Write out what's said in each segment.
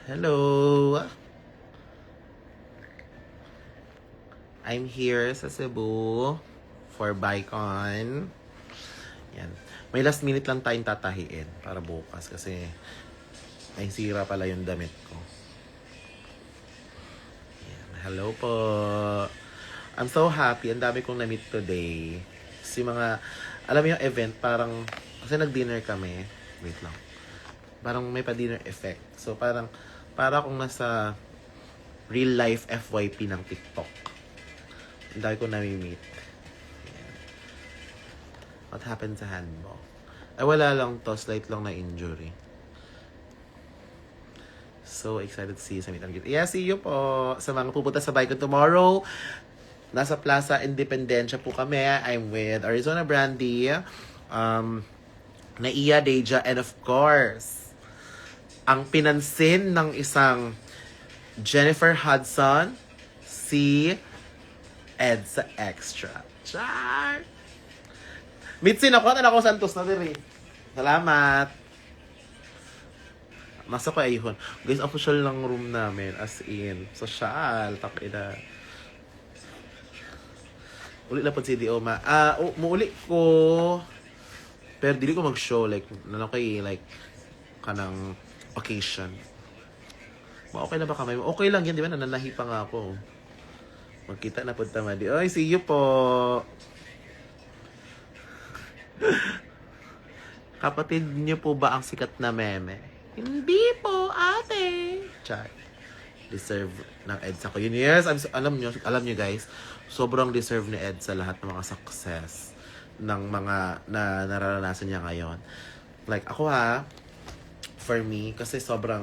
Hello! I'm here sa Cebu for Bicon. Yan. May last minute lang tayong tatahiin para bukas kasi ay sira pala yung damit ko. Yan. Hello po! I'm so happy. Ang dami kong na-meet today. Si mga, alam mo yung event, parang, kasi nag-dinner kami. Wait lang. Parang may pa-dinner effect. So parang, para akong nasa real life FYP ng TikTok. Ang dami kong nami-meet. Yan. What happened sa hand mo? Ay, wala lang to. Slight lang na injury. So excited to see you sa meet and greet. Yeah, see you po. Sa mga pupunta sa Bicon tomorrow, nasa Plaza Independencia po kami. I'm with Arizona Brandy, Naiya Deja, and of course, ang pinansin ng isang Jennifer Hudson, si Edsa Extra. Char! Mitsin ako, ako Santos na diri. Salamat! Nasa ko ayun. Guys, official lang room namin. As in, social. Takina. Uli na po si Dioma. Muuli ko. Pero dili ko mag-show. Like, kay, like, kanang occasion. Okay na ba kamay mo? Okay lang yan, di ba? Nananahi pa nga ako. Magkita na po tamadi. Oy, see you po! Kapatid niyo po ba ang sikat na meme? Hindi po, ate! Char. Deserve ng EDSA ko yun. Yes, alam nyo guys, sobrang deserve ni EDSA lahat ng mga success ng mga na nararanasan niya ngayon. Like, ako for me, kasi sobrang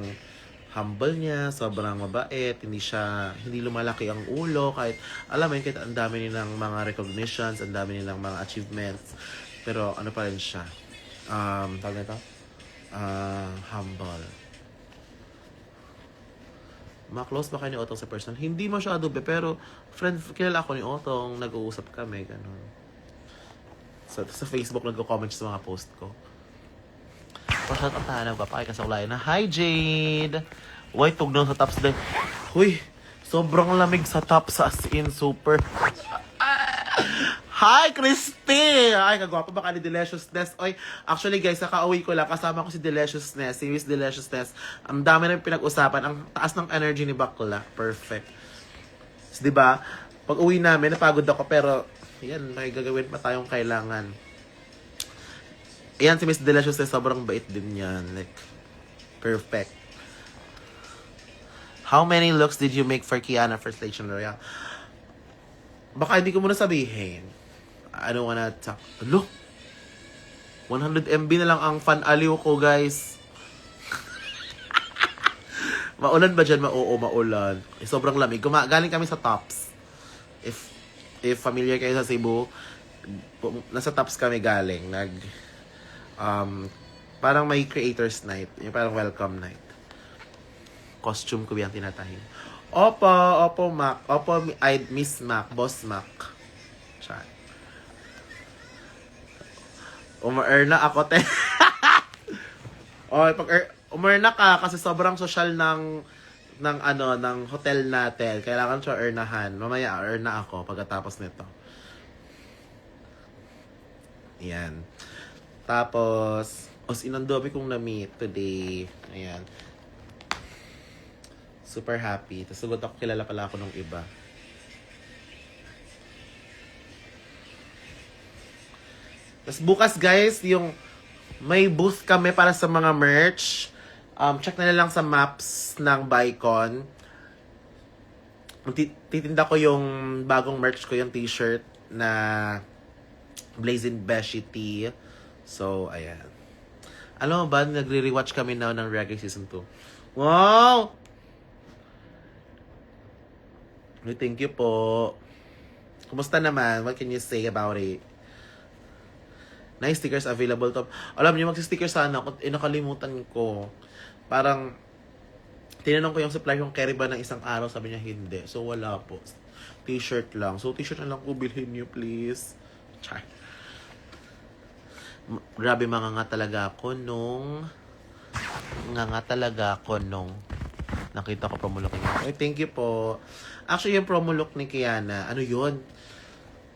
humble niya, sobrang mabait, hindi lumalaki ang ulo, kahit, alam mo yun, kahit ang dami nilang mga recognitions, ang dami nilang mga achievements, pero ano pa rin siya, tawag na ito? Humble. Ma-close ba kayo ni Otong sa personal? Hindi masyado pero kilala ako ni Otong, nag-uusap kami, ganun. So, sa Facebook, nagko-comment sa mga post ko. Pasat ang tahanap ka, pakikasaulayan na, hi Jade! Uy, tugnaw sa tops din. Huy, sobrang lamig sa tops, as in, super. Hi, Christy! Ay, kagwapo ba ka ni Deliciousness? Oy, actually guys, nakauwi ko lang. Kasama ko si Deliciousness, si Miss Deliciousness. Ang dami na pinag-usapan. Ang taas ng energy ni Bakla. Perfect. So, diba? Pag uwi namin, napagod ako. Pero, yan, may gagawin pa tayong kailangan. Ayan, si Miss Deliciousness, sobrang bait din yan. Like, perfect. How many looks did you make for Kiana First Lady Royale? Baka hindi ko muna sabihin. I don't wanna talk. Look! 100 MB na lang ang fan aliw ko, guys. Maulan ba dyan? Oo, maulan. Sobrang lamig. Galing kami sa Tops. If familiar kayo sa Cebu, nasa Tops kami galing. Parang may creators night. Yung parang welcome night. Costume ko yung tinatahin. Opo, Mac. Opo, Miss Mac. Boss Mac. Chat. Umar na ako, te. Umar ka kasi sobrang social ng hotel natin. Kailangan siya earnahan. Mamaya earn na ako pagkatapos nito. Yan. Tapos, inandobi kong na-meet today. Ayan. Super happy. Tapos sagot ako, kilala pala ako ng iba. Tapos bukas guys, yung may booth kami para sa mga merch. Check na lang sa maps ng Bicon. Titinda ko yung bagong merch ko, yung t-shirt na Blazing Beshi Tee. So, ayan. Alam mo ba, nagre-rewatch kami now ng Reggae Season 2. Wow! Thank you po. Kumusta naman? What can you say about it? Nice stickers available to. Alam niyo, magsi-sticker sana ako. Nakalimutan ko. Parang, tinanong ko yung supplier kung carry ba ng isang araw. Sabi niya, hindi. So, wala po. T-shirt lang. So, t-shirt na lang po. Bilhin niyo, please. Char. Grabe, mga nga talaga ako nung Nakita ko promo look niya. Ay, thank you po. Actually, yung promo look ni Kiana, ano yun?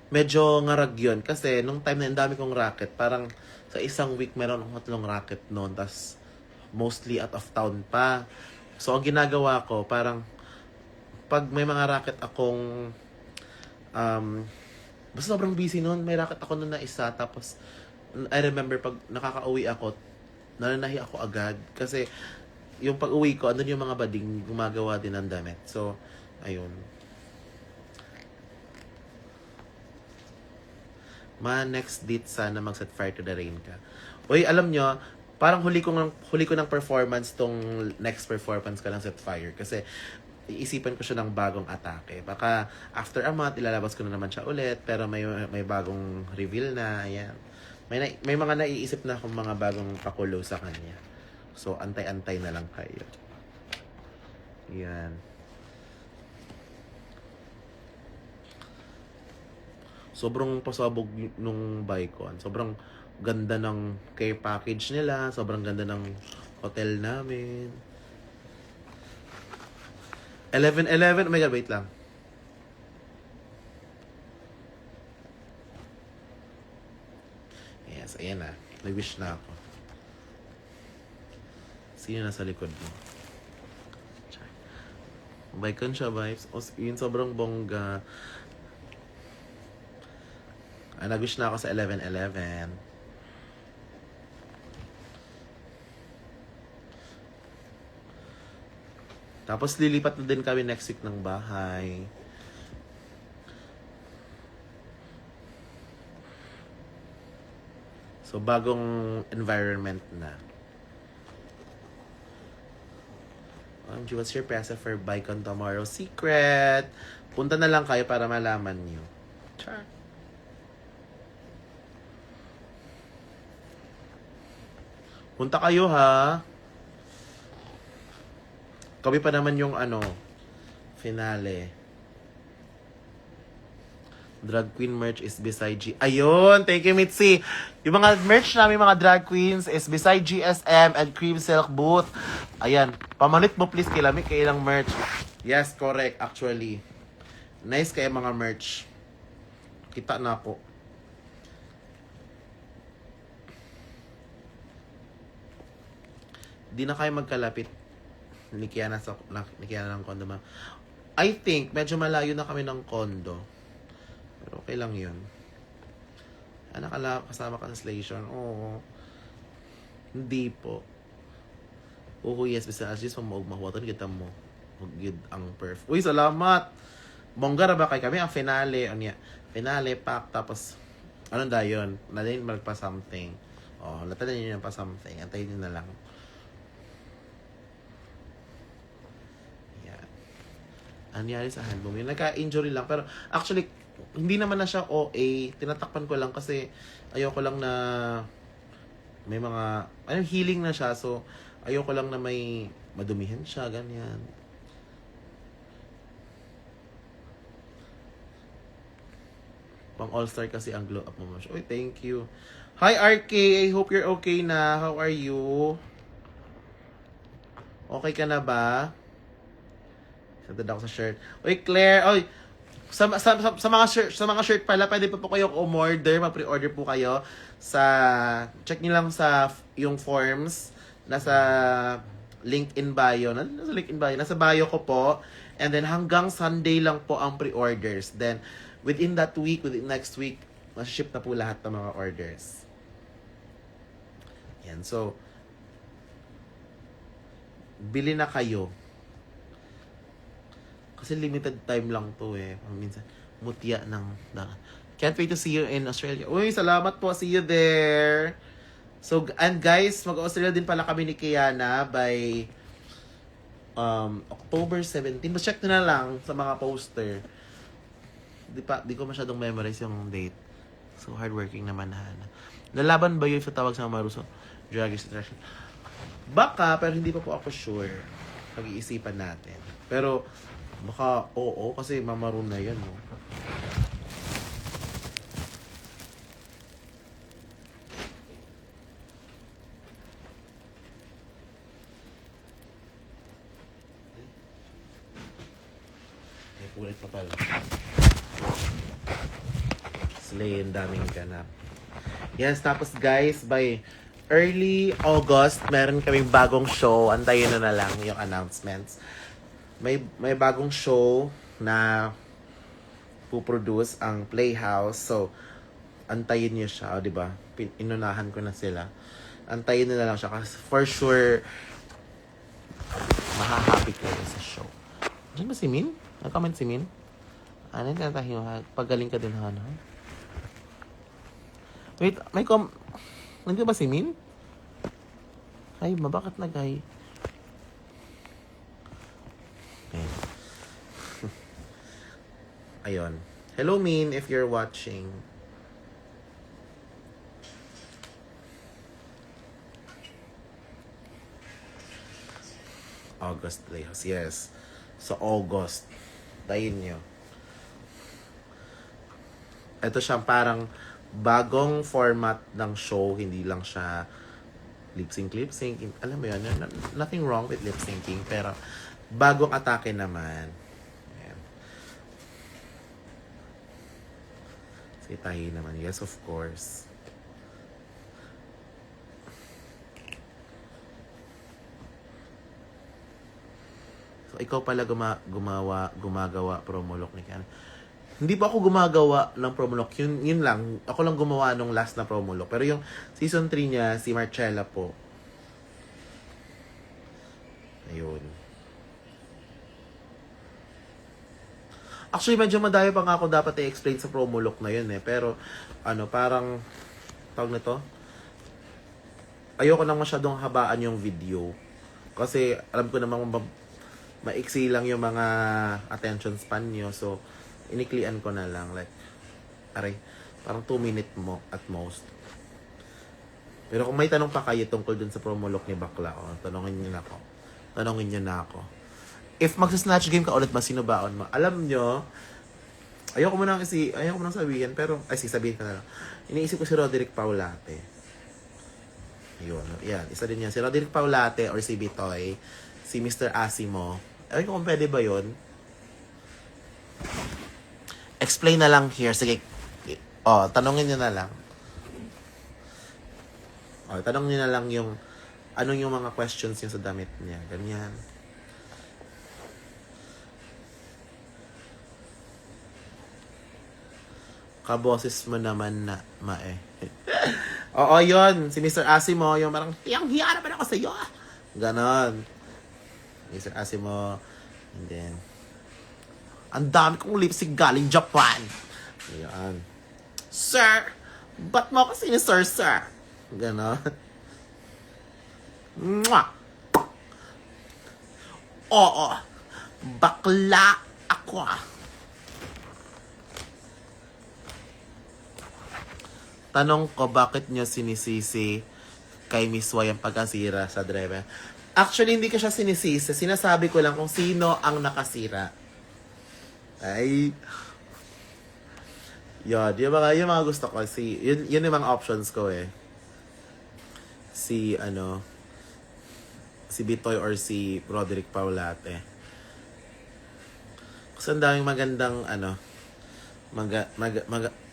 Medyo ngarag yun. Kasi nung time na ang dami kong racket, parang sa isang week meron akong 3 racket noon. Tas mostly out of town pa. So, ang ginagawa ko, parang pag may mga racket akong basta sobrang busy noon. May racket ako noon na isa. Tapos, I remember pag nakaka-uwi ako, nananahi ako agad. Kasi, yung pag-uwi ko, andun yung mga bading gumagawa din ng damit. So, ayun. Next date sana mag-set fire to the rain ka. Uy, alam nyo, parang huli ko ng performance tong next performance ka ng set fire. Kasi, iisipan ko siya ng bagong atake. Baka after a month, ilalabas ko na naman siya ulit. Pero may bagong reveal na. Ayan. May mga naiisip na akong mga bagong pakulo sa kanya. So, antay-antay na lang kayo. Yan. Sobrang pasabog nung Bicon. Sobrang ganda ng care package nila. Sobrang ganda ng hotel namin. 11-11. Oh my God, wait lang. Yes, ayan na. Nag-wish na ako. Sino nasa likod mo? Bicon siya, vibes. O, yun sobrang bongga. Nag-wish na ako sa 11-11. Tapos lilipat na din kami next week ng bahay. So, bagong environment na. What's your present for Bicon tomorrow? Secret! Punta na lang kayo para malaman nyo. Char. Punta kayo, ha? Kami pa naman yung finale. Drag queen merch is beside G. Ayun! Thank you, Mitzi! Yung mga merch namin, mga drag queens, is beside GSM and Cream Silk Booth. Ayan. Pamalit mo, please, kilami kailang merch. Yes, correct, actually. Nice kayo mga merch. Kita na ako. Di na kayo magkalapit ni Kiana ng condo. I think, medyo malayo na kami ng condo. Pero okay lang yun. Kasama cancellation. Oo. Hindi po. Oo, yes. Bisa just mahuwatan kita mo. Huwag ang perf. Uy, salamat! Bongga ba kay kami? Ang finale. Finale, pack. Tapos, ano da yun? Nalayin magpa-something. Latan na yun yung pa-something. Antayin nyo na lang. Yan. Anyari sa handboom. Yung nagka-injury lang. Pero, actually, hindi naman na siya OA. Tinatakpan ko lang kasi ayoko lang na may mga healing na siya. So, ayoko lang na may madumihan siya. Ganyan. Pang all-star kasi ang glow up mo. Uy, thank you. Hi, RK. I hope you're okay na. How are you? Okay ka na ba? Sentad ako sa shirt. Uy, Claire. Uy, sa mga shirt pala, pwede pa po kayo umorder, mag-pre-order po kayo check niyo lang sa yung forms nasa link in bio. Nasa bio ko po. And then hanggang Sunday lang po ang pre-orders. Then within next week, mas-ship na po lahat ng mga orders. Yan. So, bili na kayo. Kasi limited time lang to eh. Minsan, mutya ng Can't wait to see you in Australia. Uy, salamat po. See you there. So, and guys, mag-Australia din pala kami ni Kiana by October 17. Mas check na lang sa mga poster. Di ko masyadong memorize yung date. So, hardworking naman na. Lalaban ba yun sa tawag sa Maruso? Drag Race Attraction. Baka, pero hindi pa po ako sure. Pag-iisipan natin. Pero, baka oo, kasi mamaroon na yan. No? Ulit pa pala. Slay, ang daming ganap. Yes, tapos guys, by early August, meron kaming bagong show. Antayin na lang yung announcements. May bagong show na puproduce ang Playhouse. So, antayin niyo siya, di ba? Inunahan ko na sila. Antayin na lang siya kasi for sure mahahappy kayo sa show. Diyan ba si Min? Nag-comment si Min? Ano yung tinatahin mo? Pagaling ka din, Hana. Wait, nandiyan ba si Min? Ay, bakit nag-ay? Ayun. Hello, Min, if you're watching. August Playhouse, yes. So, August. Tayin nyo. Ito siyang parang bagong format ng show. Hindi lang siya lip-sync. Alam mo yun, nothing wrong with lip-syncing. Pero, bagong atake naman. Ayan. Si Tahi naman. Yes, of course. So, ikaw pala gumagawa promo look ni Ken. Hindi pa ako gumagawa ng promo look. Yun lang. Ako lang gumawa nung last na promo look. Pero yung season 3 niya, si Marcella po. Ayun. Actually, medyo madami pa nga ako dapat i-explain sa promo look na yun eh. Pero, parang, tawag na to, ayoko nang masyadong habaan yung video. Kasi, alam ko namang maiksi lang yung mga attention span nyo. So, iniklian ko na lang. Like, parang 2 minutes mo at most. Pero kung may tanong pa kayo tungkol dun sa promo look ni Bakla, tanongin nyo na ako. If magsa-snatch game ka ulit, sino baon mo? Alam nyo, ayoko mo nang sabihin, pero, sabihin ka na lang. Iniisip ko si Roderick Paulate. Yun, yan. Isa din yan. Si Roderick Paulate or si Bitoy, si Mr. Asimo. Ayun kung pwede ba yun? Explain na lang here. Sige. Tanongin nyo na lang. Tanongin nyo na lang yung anong yung mga questions niya sa damit niya. Ganyan. Kaboses mo naman na, Oo, yun. Si Mr. Asimo, yung parang, hiya naman ako sa'yo. Ganon. Mr. Asimo. And then, ang dami kong lipstick galing Japan. Ayan. Sir, ba't mo ako sinisir, sir? Ganon. Mwah! Oo. Bakla ako. Tanong ko, bakit nyo sinisisi kay Miss Y ang pagkasira sa driver? Actually, hindi ko siya sinisisi. Sinasabi ko lang kung sino ang nakasira. Ay. Yun, yung mga gusto ko. Yun yung mga options ko eh. Si Bitoy or si Roderick Paulate. Kasi ang daming magandang, ang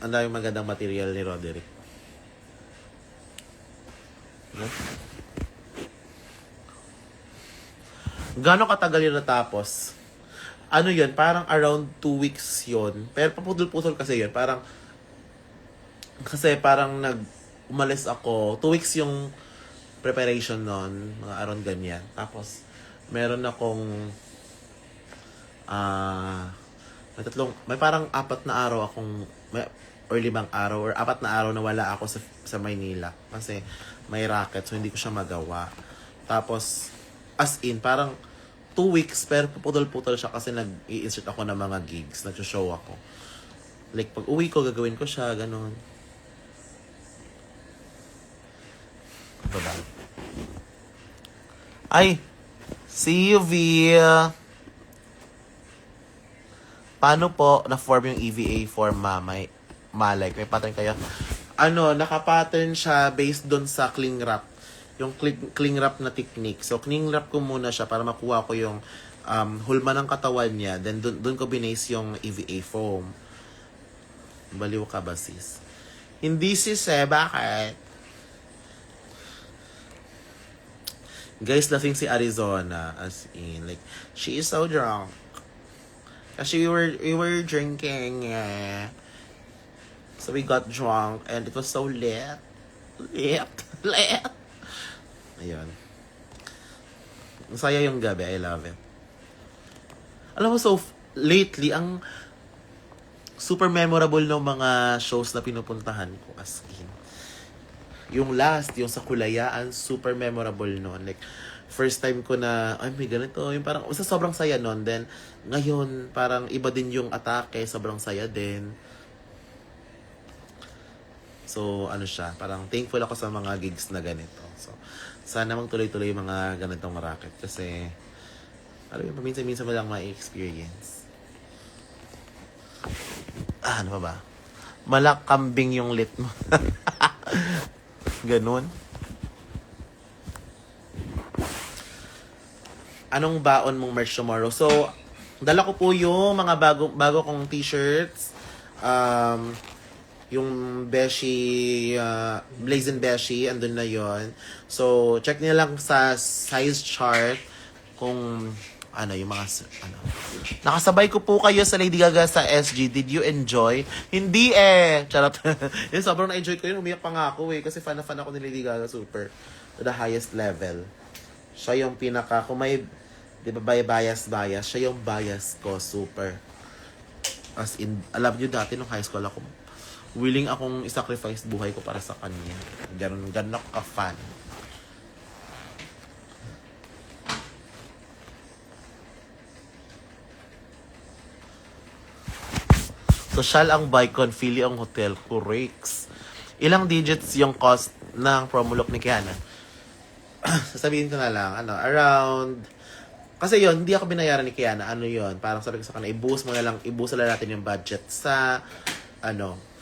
daming magandang material ni Roderick. Gano'ng katagal yun natapos? Ano yun? Parang around 2 weeks yun. Pero paputol-putol kasi yun. Kasi parang umalis ako. 2 weeks yung preparation nun. Mga around ganyan. Tapos, meron akong may parang 4 na araw or 5 araw or 4 na araw na wala ako sa Maynila. Kasi may racket. So, hindi ko siya magawa. Tapos, as in, parang 2 weeks, pero puputol-putol siya kasi nag-i-insert ako ng mga gigs. Nag-show ako. Like, pag uwi ko, gagawin ko siya, ganun. Bye-bye. Ay! See you, Via! Paano po na-form yung EVA form, Malay? May pattern kayo? Naka-pattern siya based doon sa cling wrap. Yung cling wrap na technique. So, cling wrap ko muna siya para makuha ko yung hulma ng katawan niya. Then, dun ko binase yung EVA foam. Baliw ka ba, sis? Hindi, sis, bakit? Guys, lasing si Arizona. As in, like, she is so drunk. Kasi we were drinking, so we got drunk, and it was so lit. Lit. Ayun. Masaya yung gabi. I love it. Alam mo, lately, ang super memorable ng mga shows na pinupuntahan ko, as in. Yung last, yung sa Kulayaan, super memorable noon. Like, first time ko na, ay, may ganito. Yung parang, sobrang saya noon. Then, ngayon, parang iba din yung atake. Sobrang saya din. So, ano siya, parang thankful ako sa mga gigs na ganito. So, sana magtuloy-tuloy yung mga ganitong racket. Kasi, alam mo, paminsan-minsan mo lang ma-experience. Ano pa ba? Malakambing yung lit mo. Ganun. Anong baon mong merch tomorrow? So, dala ko po yung mga bago kong t-shirts. Yung Beshi, Blazing Beshi, andun na yon. So, check niyo lang sa size chart kung ano, yung mga, ano. Nakasabay ko po kayo sa Lady Gaga sa SG. Did you enjoy? Hindi Charot. Yung sobrang na-enjoy ko yun. Umiyak pa nga ako kasi fan na fan ako ni Lady Gaga super. To the highest level. Siya yung pinaka, kung may, di ba, bias, siya yung bias ko, super. As in, alam nyo dati nung high school ako, willing akong isacrifice buhay ko para sa kanya. Ganun ako ka-fan. Social ang Bicon, Philly ang hotel, Correct. Ilang digits yung cost ng promo look ni Kiana? Sasabihin ko na lang, around, kasi yon hindi ako binayaran ni Kiana, yon, parang sabi ko sa kanya, ibuhos na natin yung budget sa,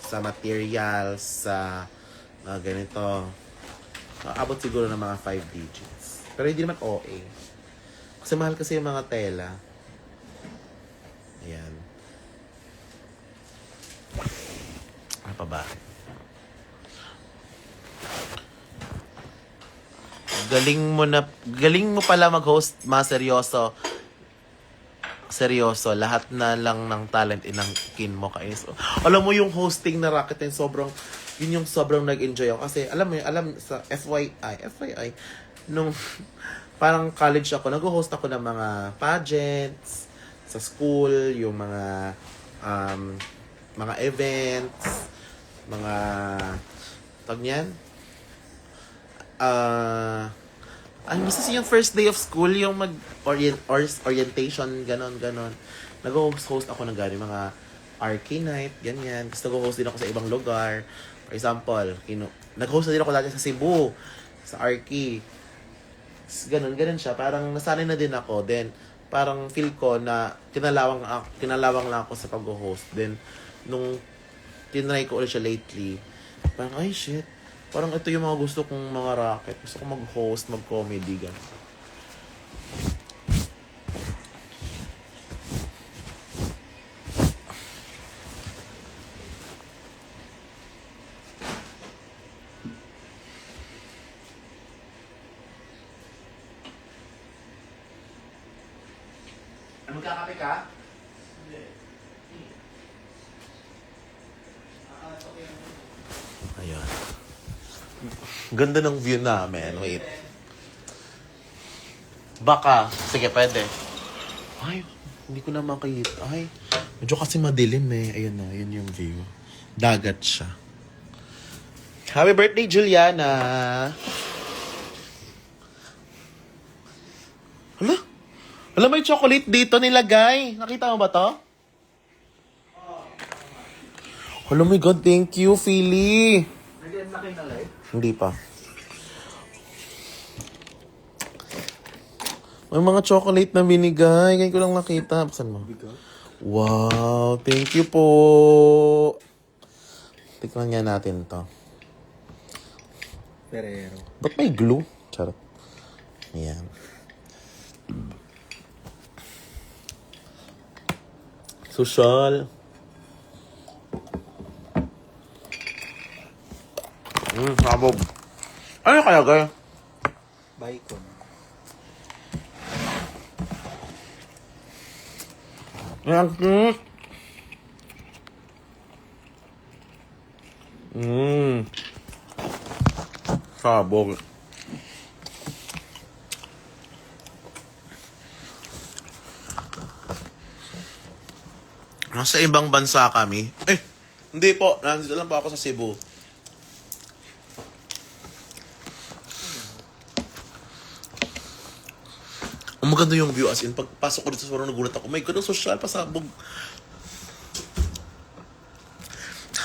sa materials, sa ganito. Abot siguro ng mga 5 digits. Pero hindi naman OA. Kasi mahal kasi yung mga tela. Ayan. Ano pa ba? Galing mo pala mag-host, seryoso. Seryoso, lahat na lang ng talent inangkin mo kay so. Alam mo yung hosting na Rocket and yun yung sobrang nag-enjoy ako kasi alam sa FYI nung parang college ako, nag-host ako ng mga pageants sa school, yung mga events, mga tawag niyan, basta yung first day of school, yung orientation, ganon. Nag-host ako ng gano'n, mga RK night, ganyan. Tapos nag-host din ako sa ibang lugar. For example, nag-host din ako dati sa Cebu, sa RK. Ganon siya. Parang nasanay na din ako. Then, parang feel ko na kinalawang lang ako sa pag-host. Then, nung tinry ko ulit siya lately, parang, ay shit, parang ito yung mga gusto kong mga racket. Gusto kong mag-host, mag-comedy, gano'n. Magkakape ka? Hindi. Ayun. Ganda ng view namin. Wait. Baka. Sige, pwede. Ay, hindi ko na makita. Ay, medyo kasi madilim Ayun na, yun yung view. Dagat siya. Happy birthday, Juliana! Hala? Alam mo yung chocolate dito nilagay. Nakita mo ba to? Oh my God, thank you, Philly. Nag-end na kayo na live? Hindi pa. May mga chocolate na binigay. Ngayon ko lang nakita. Buksan mo. Wow, thank you po. Tikman nga natin to. Ferrero. Ba't may glue? Charot. Ayan. Social. Sabog. Ano kaya gaya? Bacon. Ang cute. Sabog. Nasa ibang bansa kami. Hindi po. Nandito lang po ako sa Cebu. Ang maganda yung view, as in, pagpasok ko dito sa parang nagulat ako, my God, ang social, pasabog.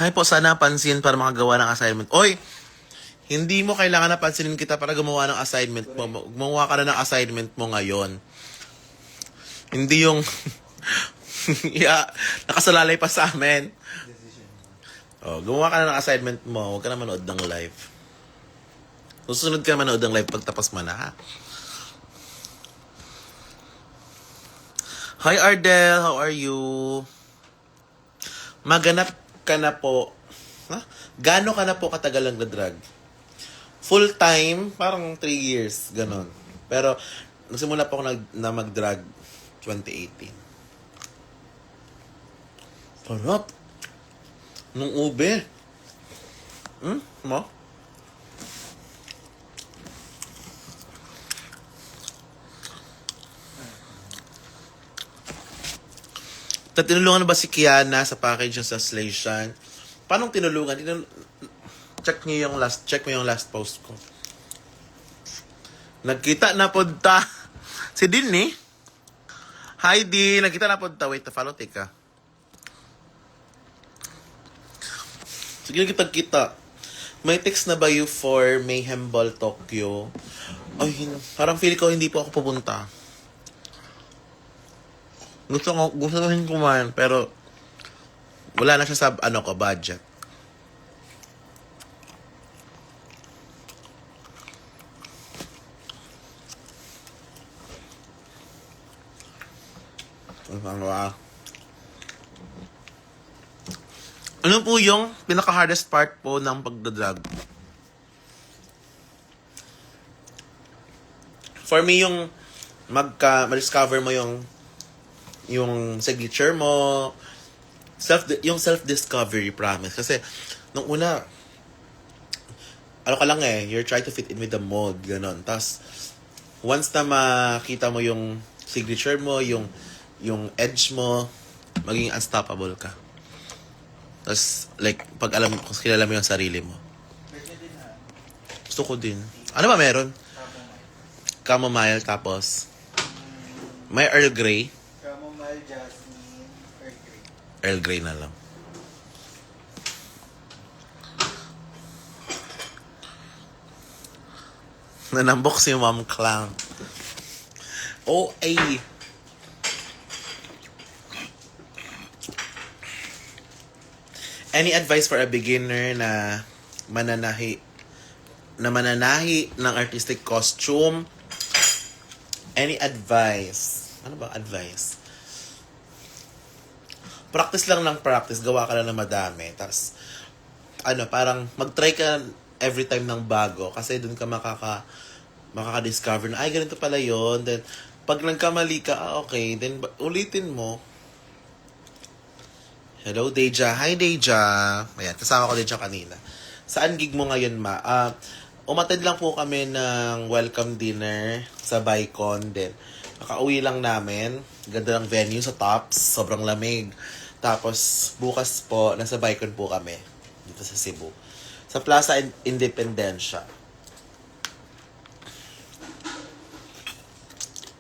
Hi po, sana pansin para makagawa ng assignment. Oy, hindi mo kailangan na pansinin kita para gumawa ng assignment mo. Gumawa ka na ng assignment mo ngayon. Hindi yung nakasalalay pa sa amin. Oh, gumawa ka na ng assignment mo. Huwag ka na manood ng live. Susunod ka na manood ng live pagtapos mo na, ha? Hi Ardel, how are you? Maganap ka na po. Ha? Gano ka na po katagal ang na-drag? Full time, parang 3 years, ganon. Pero, nagsimula po ako na mag-drag 2018. Sarap. Nung ube. Mo? Tinulungan na ba si Kiana sa package ng translation? Paano tinulungan? Check mo yung last post ko. Nagkita na punta. Si Din eh. Hi Din, nagkita na punta. Wait, follow tika. Sige, kita. May text na ba you for Mayhem Ball Tokyo? Ay, parang feel ko hindi po ako pupunta. Gusto ko rin kumain, pero wala na siya sa budget. Ano po yung pinaka-hardest part po ng pagdadrag? For me, yung ma-discover mo yung signature mo, yung self-discovery, promise. Kasi, nung una, you're trying to fit in with the mold, ganon. Tapos, once na makita mo yung signature mo, yung edge mo, maging unstoppable ka. Tapos, pag kilala mo yung sarili mo. Gusto ko din. Ano ba meron? Chamomile, tapos, may Earl Grey. Jasmine, Earl Grey. Earl Grey na lang. Nanambok si Ma'am Clown. Oh, ay. Any advice for a beginner na mananahi ng artistic costume? Any advice? Ano ba advice? Practice lang ng practice, gawa ka lang ng madami. Tapos, parang mag-try ka every time ng bago. Kasi dun ka makaka-discover na, ay, ganito pala yon. Then, pag nagkamali ka, okay. Then, ulitin mo. Hello, Deja. Hi, Deja. Ayan, kasama ko Deja kanina. Saan gig mo ngayon, ma? Umatid lang po kami ng welcome dinner sa Bicon. Then, nakauwi lang namin. Ganda ng venue sa Tops. Sobrang lamig. Tapos, bukas po, nasa Bicon po kami. Dito sa Cebu. Sa Plaza Independencia.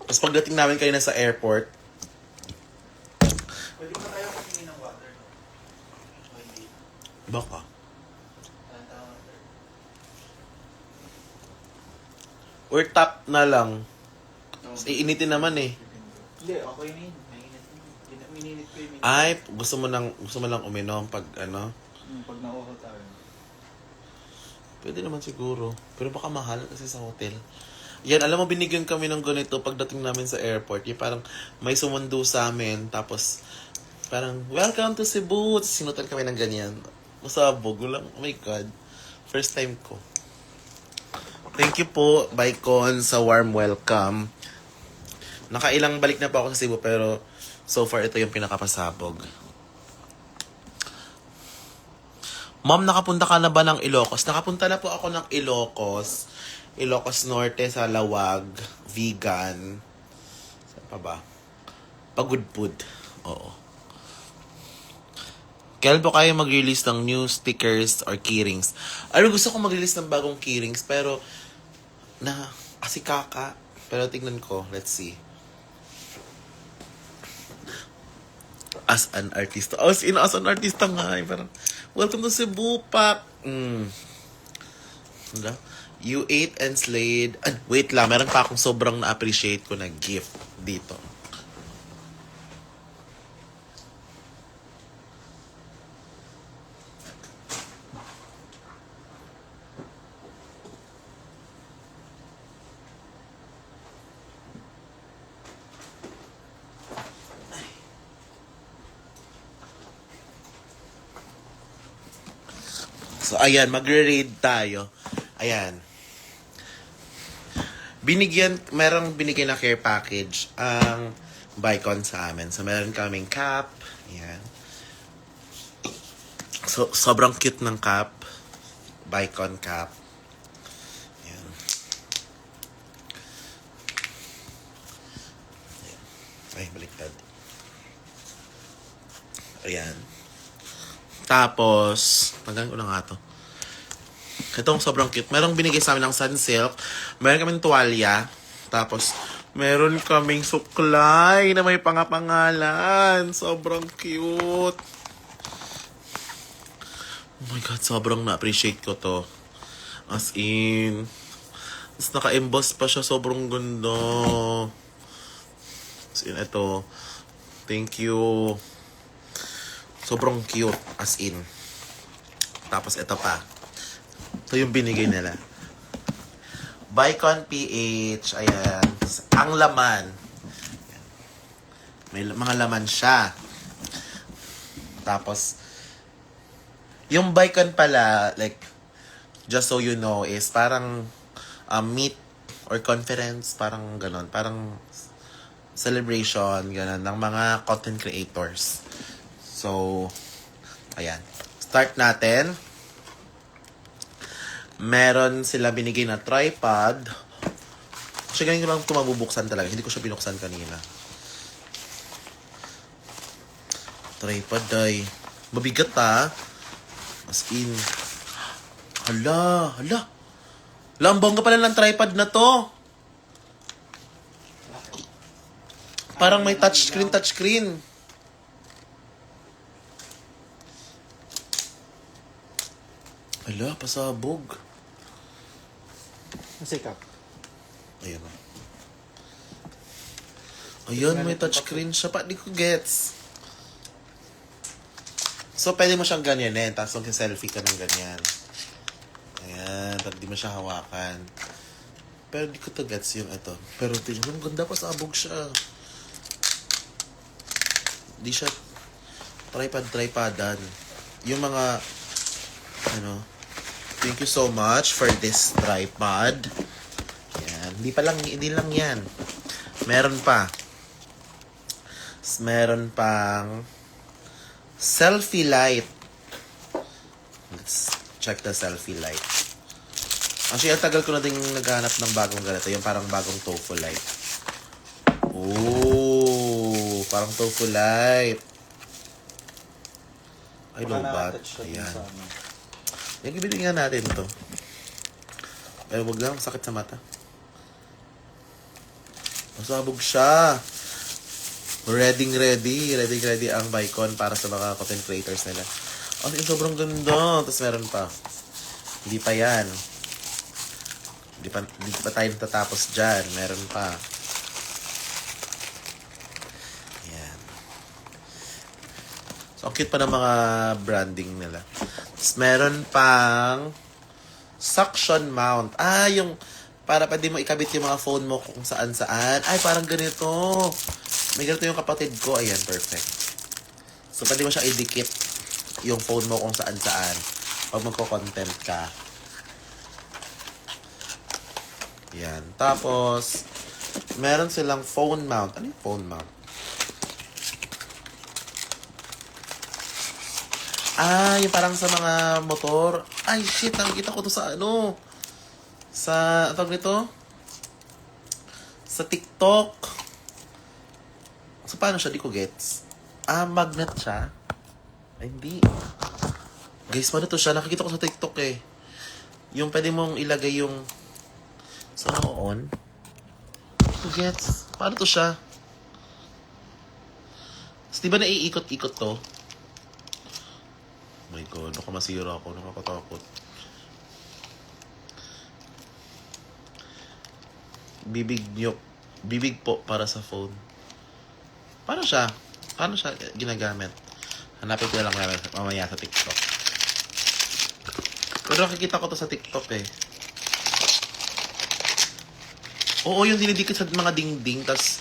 Tapos pagdating namin kayo na sa airport. Pwede ba tayo kumingin ng water, no? O hindi? Baka. Or tap na lang. Iinitin naman eh. Hindi, okay na yun. Mainit ko yun. Ay, gusto mo lang uminom pag Pag nauho tayo. Pwede naman siguro. Pero baka mahal kasi sa hotel. Yan, alam mo, binigyan kami ng ganito pagdating namin sa airport. Yung parang may sumundo sa amin. Tapos, Parang, welcome to Cebu. Sinutan kami ng ganyan. Masabog. Walang, oh my God. First time ko. Thank you po, Bicon, sa warm welcome. Nakailang balik na po ako sa Cebu, pero so far ito yung pinakapasabog. Ma'am, nakapunta ka na ba ng Ilocos? Nakapunta na po ako ng Ilocos. Ilocos Norte sa Lawag. Vegan. Saan pa ba? Pagudpud. Oo. Kailan po kayo mag-release ng new stickers or keyrings? Ano, gusto ko mag-release ng bagong keyrings, pero kasi kaka. Pero tingnan ko. Let's see. As an artist. As an artista nga. Parang, welcome to Cebu, Pak. You ate and slayed. Wait lang, meron pa akong sobrang na-appreciate ko na gift dito. So, ayan, magre-raid tayo. Ayan. Merong binigyan na care package ang Bicon sa amin. So, meron kaming cap. Ayan. So, sobrang cute ng cap. Bicon cap. Ayan. Ay, baliktad. Ayan. Tapos, tanggalin ko na nga to. Itong sobrang cute. Merong binigay sa amin ng Sunsilk. Meron kaming tuwalya. Tapos, meron kaming suklay na may pangapangalan. Sobrang cute. Oh my God, sobrang na-appreciate ko to. As in. Tapos naka-emboss pa siya. Sobrang ganda. As in, ito. Thank you. Sobrang cute, as in. Tapos ito pa. Ito yung binigay nila. Bicon PH. Ayan. Ang laman. May mga laman siya. Tapos, yung Bicon pala, like, just so you know, is parang meet or conference, parang ganon. Parang celebration, ganon, ng mga content creators. So, ayan. Start natin. Meron sila binigay na tripod. Kasi ganyan ko lang ito mabubuksan talaga. Hindi ko siya binuksan kanina. Tripod ay mabigat ha. As in. Hala. Lambong ka pala ng tripod na to. Parang may touchscreen. Hala, pasabog. Masikap. Ayan. Ayan, may touchscreen siya pa. Di ko gets. So, pwede mo siyang ganyanin. Tapos mag-selfie ka ng ganyan. Ayan. Tapos di mo siya hawakan. Pero di ko to gets yung ito. Pero tingnan, ang ganda, pasabog siya. Di siya tripodan. Yung mga thank you so much for this tripod. Yan. Hindi lang yan. Meron pa. Meron pang selfie light. Let's check the selfie light. Actually, ang tagal ko na din naghanap ng bagong ganito. Yung parang bagong tofu light. Ooh, parang tofu light. Ay, lobat. Ayan. Yung ibigyan natin to. Pero wag lang, sakit sa mata. Masabog siya. Ready ang Bicon para sa mga content creators nila. Oh, sobrang ganda. Tapos meron pa. Hindi pa yan. Hindi pa tayo tatapos dyan. Meron pa. Yan. So, ang cute pa ng mga branding nila. Tapos meron pang suction mount. Yung para pwede mo ikabit yung mga phone mo kung saan-saan. Ay, parang ganito. May ganito yung kapatid ko. Ayan, perfect. So, pwede mo siya idikit yung phone mo kung saan-saan pag magko-content ka. Yan. Tapos, meron silang phone mount. Ano yung phone mount? Yung parang sa mga motor. Ay, shit. Nakikita ko to sa ano? Sa, ano tawag nito? Sa TikTok. So, paano siya? Di ko gets. Magnet siya. Ay, hindi. Guys, paano to siya? Nakikita ko sa TikTok eh. Yung pwede mong ilagay yung sa on. Di ko gets. Paano to siya? So, di ba naiikot-ikot to? Oh my God, baka masira ako. Nakakatakot. Bibig po para sa phone. Paano siya? Paano siya ginagamit? Hanapin ko na lang mamaya sa TikTok. Pero nakikita ko to sa TikTok eh. Oo, yung dinidikit sa mga dingding, tas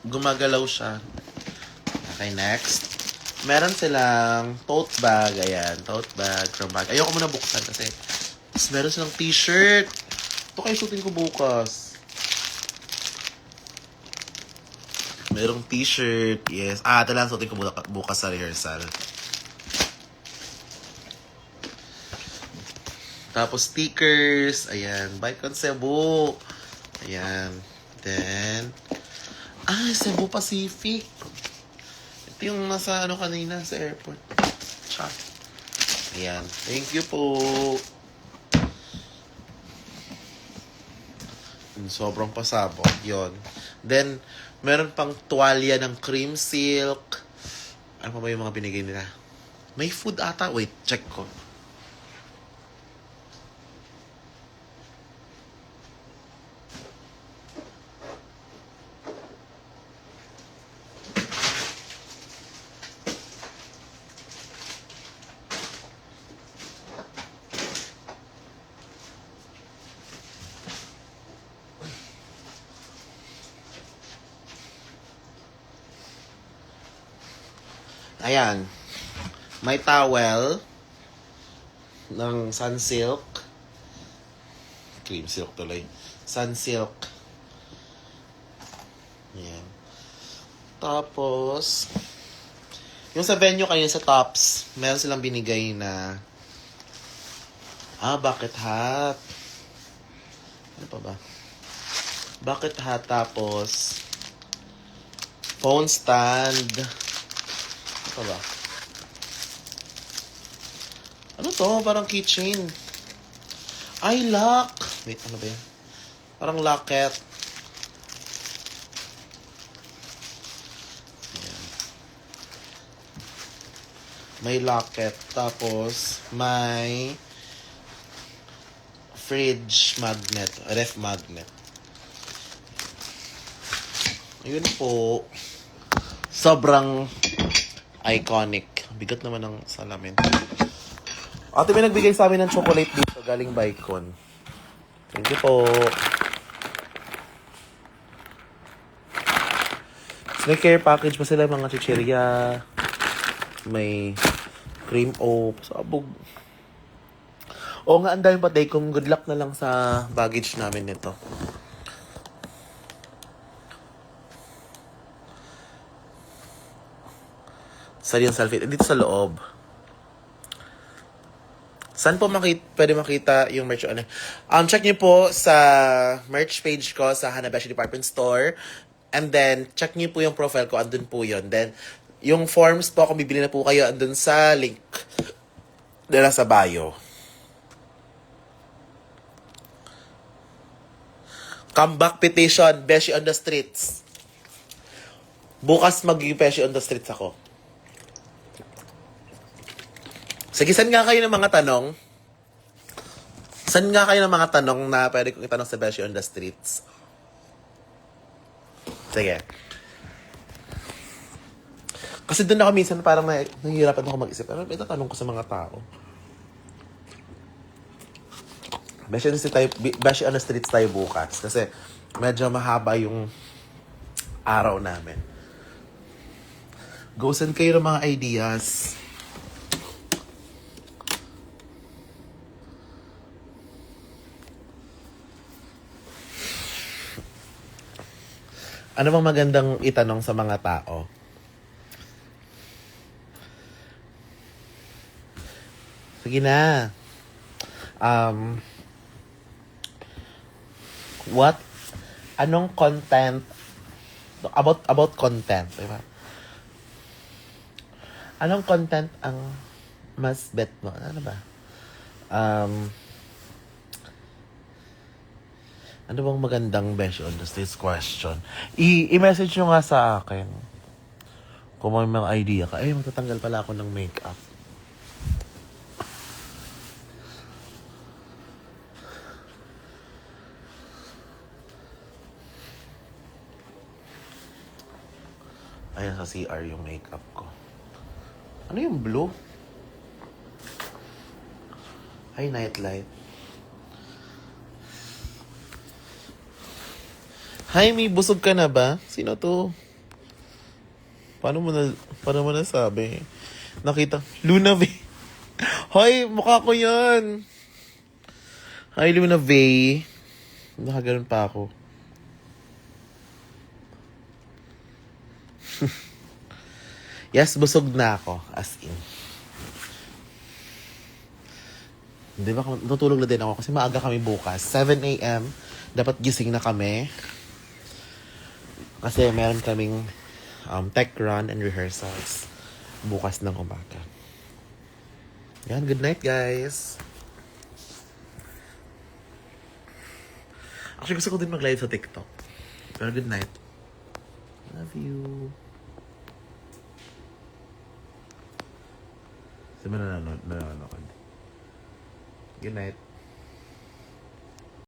gumagalaw siya. Okay, next. Meron silang tote bag. Ayan, tote bag from bag. Ayoko muna buksan kasi. Tapos meron silang t-shirt. Ito kayo suotin ko bukas. Merong t-shirt. Yes. Ito lang suotin ko bukas sa rehearsal. Tapos stickers. Ayan. Bike on Cebu. Ayan. Then, Cebu Pacific. Ito yung nasa ano kanina sa airport. Cha. Ayan. Thank you po. Sobrang pasabog. Yon. Then, meron pang tuwalya ng cream silk. Ano pa ba yung mga binigay nila? May food ata. Wait, check ko. Ayan. May towel ng Sunsilk. Cream silk tuloy. Sunsilk. Ayan. Tapos, yung sa venue kayo sa Tops, meron silang binigay na bucket hat. Ano pa ba? Bucket hat, tapos phone stand. Ano ba? Ano to? Parang keychain. Ay, lock! Wait, ano ba yan? Parang locket. Ayan. May locket. Tapos, may fridge magnet. Ref magnet. Ayun po. Sobrang iconic. Bigat naman ng salamin. Ate, may nagbigay sa amin ng chocolate dito. Galing Bicon. Thank you po. May care package pa sila. Mga chichirya. May cream o sabog. Oo nga, ang dami pa day. Kung good luck na lang sa baggage namin nito. Saan yung selfie? Dito sa loob. Saan po pwede makita yung merch? Check nyo po sa merch page ko sa Hanabeshi Department Store. And then, check nyo po yung profile ko. Andun po yun. Then, yung forms po, kung bibili na po kayo, andun sa link nila sa bio. Comeback petition, Beshi on the streets. Bukas mag-Beshi on the streets ako. Sige, saan nga kayo ng mga tanong? Saan nga kayo ng mga tanong na pwede kong itanong sa Beshi on the streets? Sige. Kasi doon ako minsan parang nahihirapan ako mag-isip. Ano ba itatanong ko sa mga tao? Beshi on the streets tayo bukas. Kasi medyo mahaba yung araw namin. Go send kayo ng mga ideas. Ano bang magandang itanong sa mga tao? Sige na. What? Anong content? About content, di ba? Anong content ang mas bet mo? Ano ba? Ano bang magandang besh on this question? I-message nyo nga sa akin. Kung may mga idea ka. Ay, matatanggal pala ako ng makeup. Ayan sa CR yung makeup ko. Ano yung blue? Ay, nightlight. Hi, may busog ka na ba? Sino to? Paano mo nasabi? Nakita, Luna Vey. Hoy, mukha ko yan. Hi, Luna Vey. Nakaganon pa ako. Yes, busog na ako. As in. Di ba, tutulog na din ako kasi maaga kami bukas. 7 a.m. Dapat gising na kami. Kasi meron kaming tech run and rehearsals bukas ng umaga. Yan, good night guys. Actually, gusto ko din mag-live sa TikTok. Pero good night. Love you. Sino nanonood? Good night.